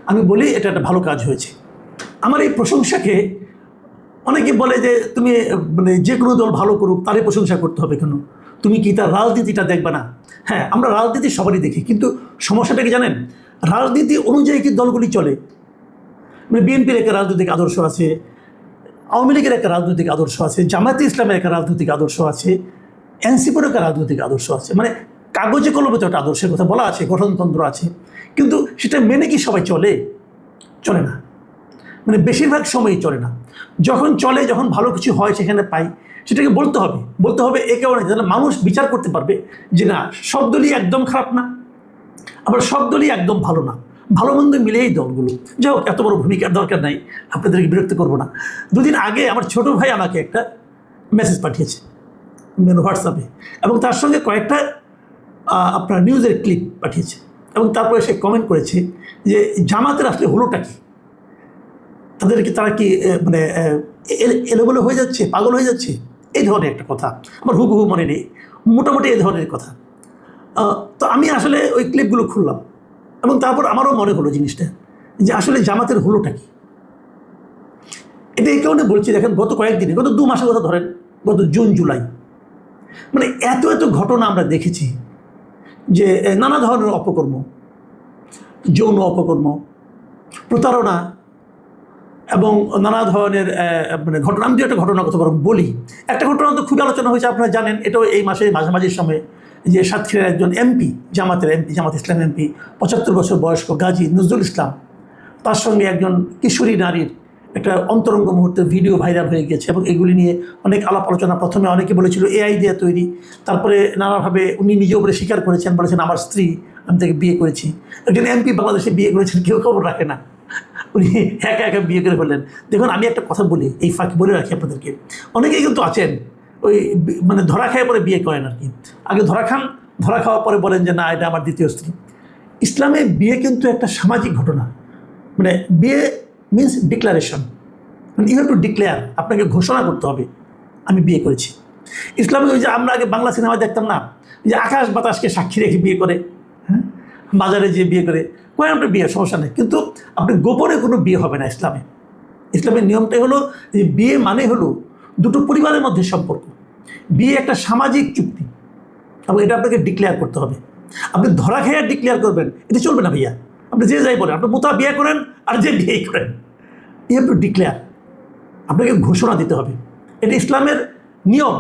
আমি বলি এটা একটা ভালো কাজ হয়েছে। আমার এই প্রশংসাকে অনেকে বলে যে তুমি মানে যে কোনো দল ভালো করুক তারই প্রশংসা করতে হবে কেন, তুমি কি তার রাজনীতিটা দেখবে না? হ্যাঁ, আমরা রাজনীতি সবারই দেখি, কিন্তু সমস্যাটা কি জানেন, রাজনীতি অনুযায়ী কি দলগুলি চলে? মানে বিএনপির একটা রাজনৈতিক আদর্শ আছে, আওয়ামী লীগের একটা রাজনৈতিক আদর্শ আছে, জামায়াতে ইসলামের একটা রাজনৈতিক আদর্শ আছে, এনসিপির একটা রাজনৈতিক আদর্শ আছে। মানে কাগজে কলমে তো একটা আদর্শের কথা বলা আছে, গঠনতন্ত্র আছে, কিন্তু সেটা মেনে কি সবাই চলে? চলে না। মানে বেশিরভাগ সময়ই চলে না। যখন চলে, যখন ভালো কিছু হয় সেখানে পাই, সেটাকে বলতে হবে এ কারণে যেন মানুষ বিচার করতে পারবে যে না, সব দলই একদম খারাপ না, আবার সব দলই একদম ভালো না, ভালো মন্দ মিলেই দলগুলো। যাই হোক, এত বড় ভূমিকার দরকার নাই, আপনাদেরকে বিরক্ত করবো না। দুদিন আগে আমার ছোট ভাই আমাকে একটা মেসেজ পাঠিয়েছে হোয়াটসঅ্যাপে, এবং তার সঙ্গে কয়েকটা আপনার নিউজের ক্লিপ পাঠিয়েছে, এবং তারপরে সে কমেন্ট করেছে যে জামাতের আসলে হলোটা কি, তারা কি মানে এলোমেলো হয়ে যাচ্ছে, পাগল হয়ে যাচ্ছে, এই ধরনের একটা কথা। আমার হুবহু মনে নেই, মোটামুটি এই ধরনের কথা। তো আমি আসলে ওই ক্লিপগুলো খুললাম, এবং তারপর আমারও মনে হলো জিনিসটা যে আসলে জামাতের হলোটা কি। এটা এই কারণে বলছি, দেখেন গত কয়েকদিনে, গত 2 মাসের কথা ধরেন, গত জুন জুলাই, মানে এত ঘটনা আমরা দেখেছি যে নানা ধরনের অপকর্ম, যৌন অপকর্ম, প্রতারণা এবং নানা ধরনের মানে ঘটনা। আমি একটা ঘটনার কথা বলি, একটা ঘটনা তো খুবই আলোচনা হয়েছে, আপনারা জানেন, এটাও এই মাসে মাঝামাঝি সময়ে, যে সাতক্ষীরার একজন এমপি, জামাত ইসলাম এমপি, 75 বছর বয়স্ক গাজী নজরুল ইসলাম, তার সঙ্গে একজন কিশোরী নারীর একটা অন্তরঙ্গ মুহূর্তের ভিডিও ভাইরাল হয়ে গেছে, এবং এগুলি নিয়ে অনেক আলাপ আলোচনা। প্রথমে অনেকে বলেছিল এআই দিয়ে তৈরি, তারপরে নানাভাবে উনি নিজে উপরে স্বীকার করেছেন, বলেছেন আমার স্ত্রী, আমি তাকে বিয়ে করেছি। একজন এমপি বাংলাদেশে বিয়ে করেছেন, কেউ খবর রাখে না, উনি একা একা বিয়ে করে ফেললেন। দেখুন, আমি একটা কথা বলি, এই ফাঁকি বলে রাখি আপনাদেরকে, অনেকেই কিন্তু আছেন ওই মানে ধরা খায় পরে বিয়ে করেন আর কি, আগে ধরা খান, ধরা খাওয়ার পরে বলেন যে না, এটা আমার দ্বিতীয় স্ত্রী। ইসলামে বিয়ে কিন্তু একটা সামাজিক ঘটনা, মানে বিয়ে মিনস ডিক্লারেশন, মানে ইউ হ্যাভ টু ডিক্লেয়ার, আপনাকে ঘোষণা করতে হবে আমি বিয়ে করেছি। ইসলামে ওই যে আমরা আগে বাংলা সিনেমায় দেখতাম না, যে আকাশ বাতাসকে সাক্ষী রেখে বিয়ে করে, হ্যাঁ, বাজারে যে বিয়ে করে কয়েন আপনার বিয়ে, সমস্যা নেই, কিন্তু আপনি গোপনে কোনো বিয়ে হবে না ইসলামে। ইসলামের নিয়মটাই হলো যে বিয়ে মানে হলো দুটো পরিবারের মধ্যে সম্পর্ক, বিয়ে একটা সামাজিক চুক্তি, এবং এটা আপনাকে ডিক্লেয়ার করতে হবে। আপনি ধরা খেয়ে ডিক্লেয়ার করবেন, এটা চলবে না ভাইয়া। আপনি যে যাই বলেন, আপনি মোতা বিয়ে করেন আর যে বিয়েই করেন, ইউ হ্যাভ টু ডিক্লেয়ার, আপনাকে ঘোষণা দিতে হবে, এটা ইসলামের নিয়ম।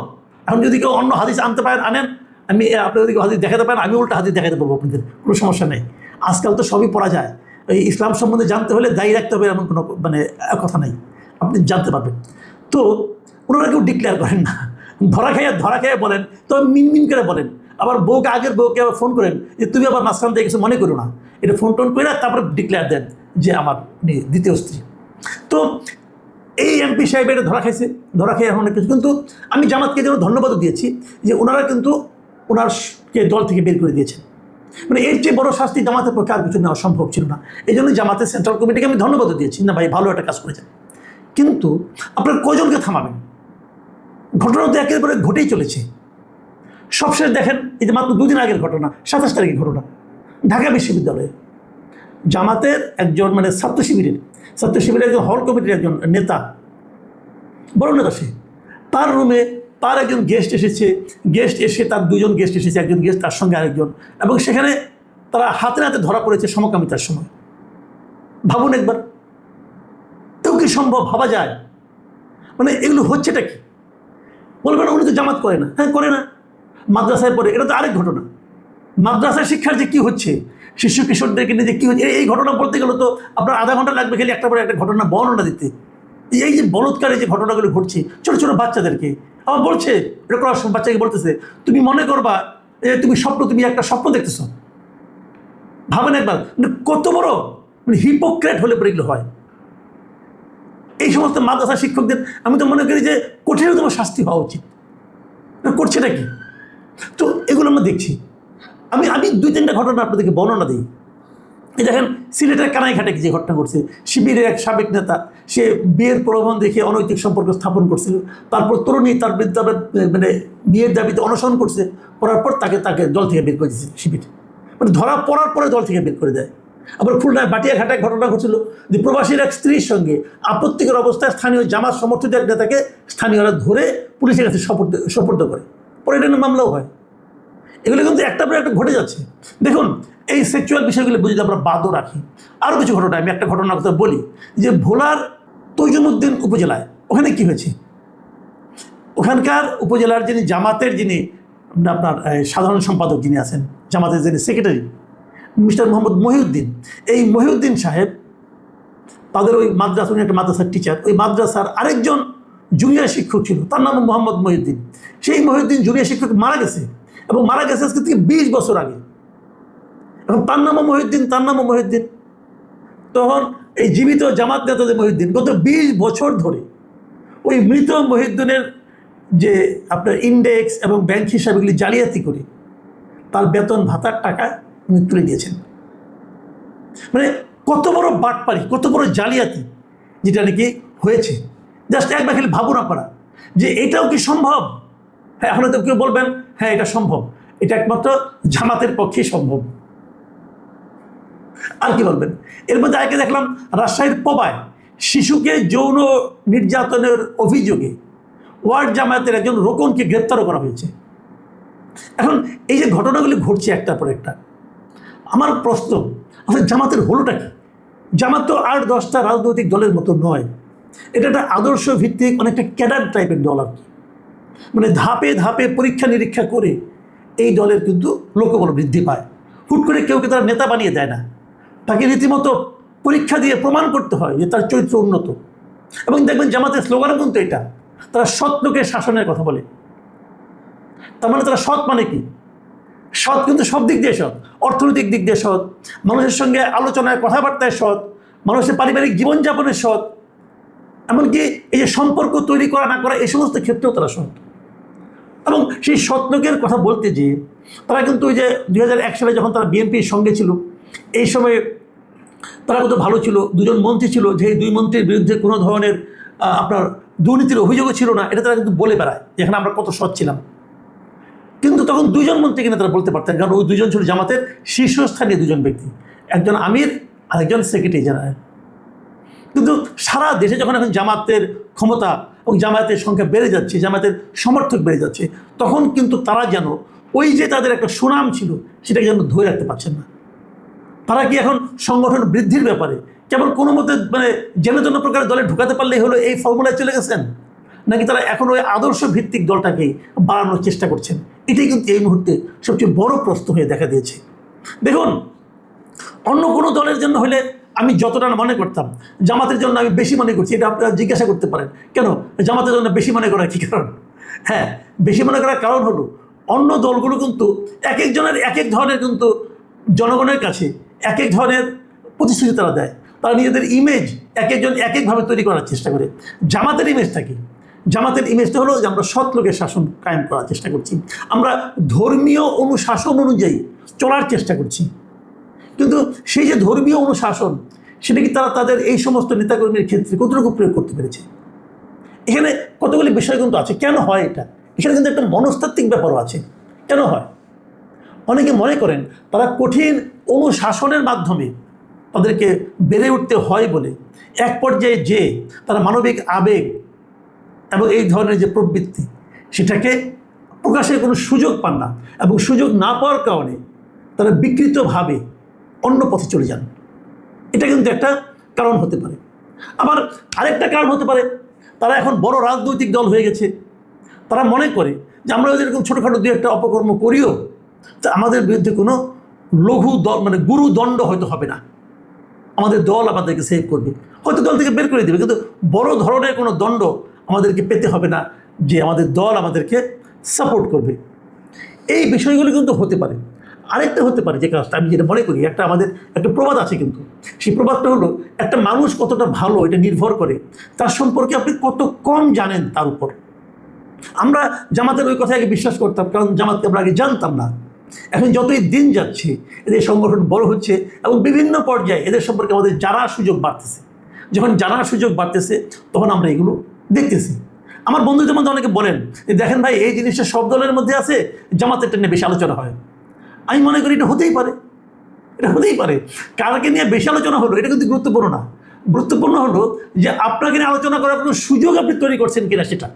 এখন যদি কেউ অন্য হাদিস আনতে পারেন আনেন, আমি আপনি যদি হাদিস দেখাতে পারেন, আমি উল্টা হাদিস দেখাতে পারবো আপনাদের, কোনো সমস্যা নেই। আজকাল তো সবই পড়া যায়, এই ইসলাম সম্বন্ধে জানতে হলে দায়ী রাখতে হবে এমন কোনো মানে কথা নেই, আপনি জানতে পারবেন। তো ওনারা কেউ ডিক্লেয়ার করেন না, ধরা খেয়ে বলেন, তো মিনমিন করে বলেন, আবার বউকে, আগের বউকে আবার ফোন করেন যে তুমি আবার মাঝখান থেকে কিছু মনে করো না, এটা ফোন টোন করে তারপরে ডিক্লেয়ার দেন যে আমার দ্বিতীয় স্ত্রী। তো এই এমপি সাহেব এটা ধরা খেয়ে এখন অনেক কিছু, কিন্তু আমি জামাতকে যেন ধন্যবাদও দিয়েছি যে ওনারা কিন্তু ওনারকে দল থেকে বের করে দিয়েছেন। মানে এর চেয়ে বড় শাস্তি জামাতের পক্ষে আর কিছু নেওয়া সম্ভব ছিল না। এই জন্য জামাতের সেন্ট্রাল কমিটিকে আমি ধন্যবাদও দিয়েছি, না ভাই ভালো একটা কাজ করেছেন। কিন্তু আপনার কয়জনকে থামাবেন? ঘটনা তো একের পরে ঘটেই চলেছে। সবশেষ দেখেন, এই যে মাত্র 2 দিন আগের ঘটনা, 27 তারিখের ঘটনা, ঢাকা বিশ্ববিদ্যালয়ে জামাতের একজন মানে ছাত্র শিবিরের একজন হল কমিটির একজন নেতা, বড় নেতা, সে তার রুমে তার একজন গেস্ট এসে তার 2 জন গেস্ট এসেছে, একজন গেস্ট তার সঙ্গে আরেকজন, এবং সেখানে তারা হাতে নাতে ধরা পড়েছে সমকামিতার সময়। ভাবুন একবার, কেউ কি সম্ভব, ভাবা যায়? মানে এগুলো হচ্ছেটা কি? বলবে না উনি তো জামাত করে না, হ্যাঁ করে না, মাদ্রাসায় পড়ে, এটা তো আরেক ঘটনা। মাদ্রাসায় শিক্ষার যে কী হচ্ছে, শিশু কিশোরদেরকে নিয়ে যে কী হচ্ছে, এই ঘটনা বলতে গেলে তো আপনার আধা ঘন্টা লাগবে খালি একটা পরে একটা ঘটনা বর্ণনা দিতে। এই যে বলৎকারে যে ঘটনাগুলো ঘটছে ছোটো ছোটো বাচ্চাদেরকে, আমার বলছে, এটা করার সময় বাচ্চাকে বলতেছে তুমি মনে করবা তুমি একটা স্বপ্ন দেখতেছ। ভাবেন একবার, মানে কত বড় মানে হিপোক্রেট হলে পরে এগুলো হয়। এই সমস্ত মাদ্রাসা শিক্ষকদের আমি তো মনে করি যে কঠিনতম শাস্তি হওয়া উচিত। করছেটা কি? তো এগুলো আমরা দেখছি। আমি 2-3টা ঘটনা আপনাদেরকে বর্ণনা দিই। এই দেখেন, সিলেটের কানাইঘাটে যে ঘটনা ঘটছে, শিবিরের এক সাবেক নেতা, সে বিয়ের প্রলোভন দেখে অনৈতিক সম্পর্ক স্থাপন করছিল, তারপর তরুণী তার মানে বিয়ের দাবিতে অনশন করছে, করার পর তাকে দল থেকে বের করে দিয়েছে শিবির, মানে ধরা পড়ার পরে দল থেকে বের করে দেয়। আবার খুলনায় বাটিয়াঘাটায় ঘটনা ঘটেছিল যে প্রবাসীর এক স্ত্রীর সঙ্গে আপত্তিকর অবস্থায় স্থানীয় জামাত সমর্থিত এক নেতাকে স্থানীয়রা ধরে পুলিশের কাছে সোপর্দ করে, পরে এটা নিয়ে মামলাও হয়। এগুলো কিন্তু একটা পরে একটা ঘটে যাচ্ছে। দেখুন, এই সেক্সুয়াল বিষয়গুলো বুঝে আমরা বাদও রাখি। আরও কিছু ঘটনা, আমি একটা ঘটনার কথা বলি যে ভোলার তৈজুমুদ্দিন উপজেলায় ওখানে কি হয়েছে, ওখানকার উপজেলার যিনি জামাতের যিনি আপনার সাধারণ সম্পাদক যিনি আছেন, জামাতের যিনি সেক্রেটারি মিস্টার মোহাম্মদ মহিউদ্দিন, এই মহিউদ্দিন সাহেব তাদের ওই মাদ্রাসা, উনি একটা মাদ্রাসার টিচার, ওই মাদ্রাসার আরেকজন জুনিয়র শিক্ষক ছিল, তার নাম মোহাম্মদ মহিউদ্দিন। সেই মহিউদ্দিন জুনিয়র শিক্ষক মারা গেছে, এবং মারা গেছে আজকে থেকে 20 বছর আগে। এখন তার নামও মহিউদ্দিন। তখন এই জীবিত জামাত নেতা যে মহিউদ্দিন, গত 20 বছর ধরে ওই মৃত মহিউদ্দিনের যে আপনার ইন্ডেক্স এবং ব্যাংক হিসাবগুলি জালিয়াতি করে তার বেতন ভাতার টাকা উনি তুলে নিয়েছেন। মানে কত বড় বাটপারি, কত বড় জালিয়াতি যেটা নাকি হয়েছে। জাস্ট একবার খালি ভাবুন আপনারা যে এটাও কি সম্ভব? হ্যাঁ, এখন তো কেউ বলবেন হ্যাঁ এটা সম্ভব, এটা একমাত্র জামাতের পক্ষেই সম্ভব। আর কি বলবেন? এর মধ্যে আগে দেখলাম রাজশাহীর পবায় শিশুকে যৌন নির্যাতনের অভিযোগে ওয়ার্ড জামায়াতের একজন রোকনকে গ্রেপ্তারও করা হয়েছে। এখন এই যে ঘটনাগুলি ঘটছে একটার পর একটা, আমার প্রশ্ন, আসলে জামাতের হলোটা কি? জামাত তো 8-10টা রাজনৈতিক দলের মতো নয়, এটা একটা আদর্শ ভিত্তিক অনেকটা ক্যাডার টাইপের দল আর কি। মানে ধাপে ধাপে পরীক্ষা নিরীক্ষা করে এই দলের কিন্তু লোকবল বৃদ্ধি পায়। হুট করে কেউকে তারা নেতা বানিয়ে দেয় না, তাকে রীতিমতো পরীক্ষা দিয়ে প্রমাণ করতে হয় যে তার চরিত্র উন্নত। এবং দেখবেন জামাতের স্লোগানও কিন্তু এটা, তারা সৎ লোকের শাসনের কথা বলে। তার মানে তারা সৎ মানে কি? সৎ কিন্তু সব দিক দিয়ে সৎ, অর্থনৈতিক দিক দিয়ে সৎ, মানুষের সঙ্গে আলোচনায় কথাবার্তায় সৎ, মানুষের পারিবারিক জীবনযাপনের সৎ, এমনকি এই যে সম্পর্ক তৈরি করা না করা এই সমস্ত ক্ষেত্রেও তারা সৎ। এবং সেই সৎ লোকের কথা বলতে গিয়ে তারা কিন্তু ওই যে 2001 সালে যখন তারা বিএনপির সঙ্গে ছিল, এই সময়ে তারা কত ভালো ছিল, 2জন মন্ত্রী ছিল, যে 2 মন্ত্রীর বিরুদ্ধে কোনো ধরনের আপনার দুর্নীতির অভিযোগও ছিল না, এটা তারা কিন্তু বলে বেড়ায় যেখানে আমরা কত সৎ ছিলাম। কিন্তু তখন 2জন মন্ত্রী কিনা তারা বলতে পারতেন, কারণ ওই 2জন ছিল জামাতের শীর্ষস্থানীয় 2জন ব্যক্তি, একজন আমির আর একজন সেক্রেটারি জেনারেল। কিন্তু সারা দেশে যখন এখন জামাতের ক্ষমতা এবং জামায়াতের সংখ্যা বেড়ে যাচ্ছে, জামায়াতের সমর্থক বেড়ে যাচ্ছে, তখন কিন্তু তারা যেন ওই যে তাদের একটা সুনাম ছিল সেটাকে যেন ধরে রাখতে পারছেন না। তারা কি এখন সংগঠন বৃদ্ধির ব্যাপারে কেবল কোনো মতে মানে যেন তেন প্রকারের দলে ঢুকাতে পারলেই হলো এই ফর্মুলায় চলে গেছেন, নাকি তারা এখন ওই আদর্শ ভিত্তিক দলটাকে বাড়ানোর চেষ্টা করছেন? এটাই কিন্তু এই মুহূর্তে সবচেয়ে বড় প্রশ্ন হয়ে দেখা দিয়েছে। দেখুন, অন্য কোনো দলের জন্য হলে আমি যতটা মনে করতাম, জামাতের জন্য আমি বেশি মনে করছি। এটা আপনারা জিজ্ঞাসা করতে পারেন কেন জামাতের জন্য বেশি মনে করার কী কারণ? হ্যাঁ, বেশি মনে করার কারণ হলো অন্য দলগুলো কিন্তু এক একজনের এক এক ধরনের কিন্তু জনগণের কাছে এক এক ধরনের প্রতিশ্রুতি তারা দেয়। তারা নিজেদের ইমেজ এক একজন এক একভাবে তৈরি করার চেষ্টা করে। জামাতের ইমেজটা কি? জামাতের ইমেজটা হলো যে আমরা সৎ লোকের শাসন কায়েম করার চেষ্টা করছি, আমরা ধর্মীয় অনুশাসন অনুযায়ী চলার চেষ্টা করছি। কিন্তু সেই যে ধর্মীয় অনুশাসন, সেটা কি তারা তাদের এই সমস্ত নেতাকর্মীর ক্ষেত্রে কতটুকু প্রয়োগ করতে পেরেছে? এখানে কতগুলি বিষয় কিন্তু আছে। কেন হয় এটা? এখানে কিন্তু একটা মনস্তাত্ত্বিক ব্যাপারও আছে। কেন হয়? অনেকে মনে করেন তারা কঠিন অনুশাসনের মাধ্যমে তাদেরকে বেড়ে উঠতে হয় বলে এক পর্যায়ে যে তারা মানবিক আবেগ এবং এই ধরনের যে প্রবৃত্তি সেটাকে প্রকাশের কোনো সুযোগ পান না, এবং সুযোগ না পাওয়ার কারণে তারা বিকৃতভাবে অন্য পথে চলে যান। এটা কিন্তু একটা কারণ হতে পারে। আবার আরেকটা কারণ হতে পারে, তারা এখন বড় রাজনৈতিক দল হয়ে গেছে, তারা মনে করে যে আমরা এরকম ছোটোখাটো 2-একটা অপকর্ম করিও তা আমাদের বিরুদ্ধে কোনো লঘু দল মানে গুরু দণ্ড হয়তো হবে না, আমাদের দল আমাদেরকে সেভ করবে, হয়তো দল থেকে বের করে দেবে, কিন্তু বড় ধরনের কোনো দণ্ড আমাদেরকে পেতে হবে না যে আমাদের দল আমাদেরকে সাপোর্ট করবে। এই বিষয়গুলো কিন্তু হতে পারে। আরেকটা হতে পারে যে কাজটা আমি যেটা মনে করি, আমাদের একটা প্রবাদ আছে, কিন্তু সেই প্রবাদটা হলো একটা মানুষ কতটা ভালো এটা নির্ভর করে তার সম্পর্কে আপনি কত কম জানেন তার উপর। আমরা জামাতের ওই কথা আগে বিশ্বাস করতাম, কারণ জামাতকে আমরা আগে জানতাম না। এখন যতই দিন যাচ্ছে এদের সংগঠন বড় হচ্ছে এবং বিভিন্ন পর্যায়ে এদের সম্পর্কে আমাদের জানার সুযোগ বাড়তেছে। যখন জানার সুযোগ বাড়তেছে তখন আমরা এগুলো দেখতেছি। আমার বন্ধুদের মধ্যে অনেকে বলেন যে দেখেন ভাই, এই জিনিসটা সব দলের মধ্যে আছে, জামাতেরটা নিয়ে বেশি আলোচনা হয়। আমি মনে করি এটা হতেই পারে, এটা হতেই পারে। কারকে নিয়ে বেশি আলোচনা হলো এটা কিন্তু গুরুত্বপূর্ণ না। গুরুত্বপূর্ণ হলো যে আপনাকে নিয়ে আলোচনা করার কোনো সুযোগ আপনি তৈরি করছেন কিনা সেটা।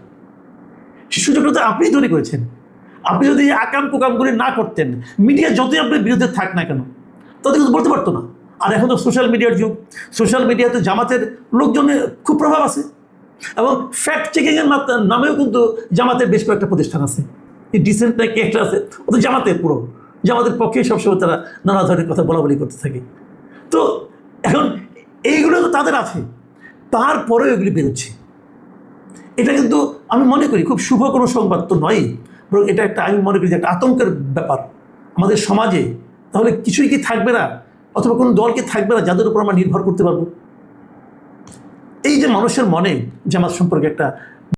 সে সুযোগটা তো আপনি তৈরি করেছেন। আপনি যদি আকাম কুকামগুলি না করতেন, মিডিয়া যতই আপনার বিরুদ্ধে থাক না কেন তাদের কিন্তু বলতে পারতো না। আর এখন তো সোশ্যাল মিডিয়ার যুগ, সোশ্যাল মিডিয়াতে জামাতের লোকজনের খুব প্রভাব আছে এবং ফ্যাক্ট চেকিংয়ের নামেও কিন্তু জামাতের বেশ কয়েকটা প্রতিষ্ঠান আছে। এই ডিসেন্ট নাকি একটা আছে, ও তো জামাতের পুরো জামাতের পক্ষে সবসময় তারা নানা ধরনের কথা বলা বলি করতে থাকে। তো এখন এইগুলো তো তাদের আছে, তারপরেও এগুলি বেরোচ্ছে। এটা কিন্তু আমি মনে করি খুব শুভ কোনো সংবাদ তো নয়, বরং এটা একটা আমি মনে করি যে একটা আতঙ্কের ব্যাপার আমাদের সমাজে। তাহলে কিছুই কি থাকবে না, অথবা কোনো দল কি থাকবে না যাদের উপর আমরা নির্ভর করতে পারবো? এই যে মানুষের মনে জামাত সম্পর্কে একটা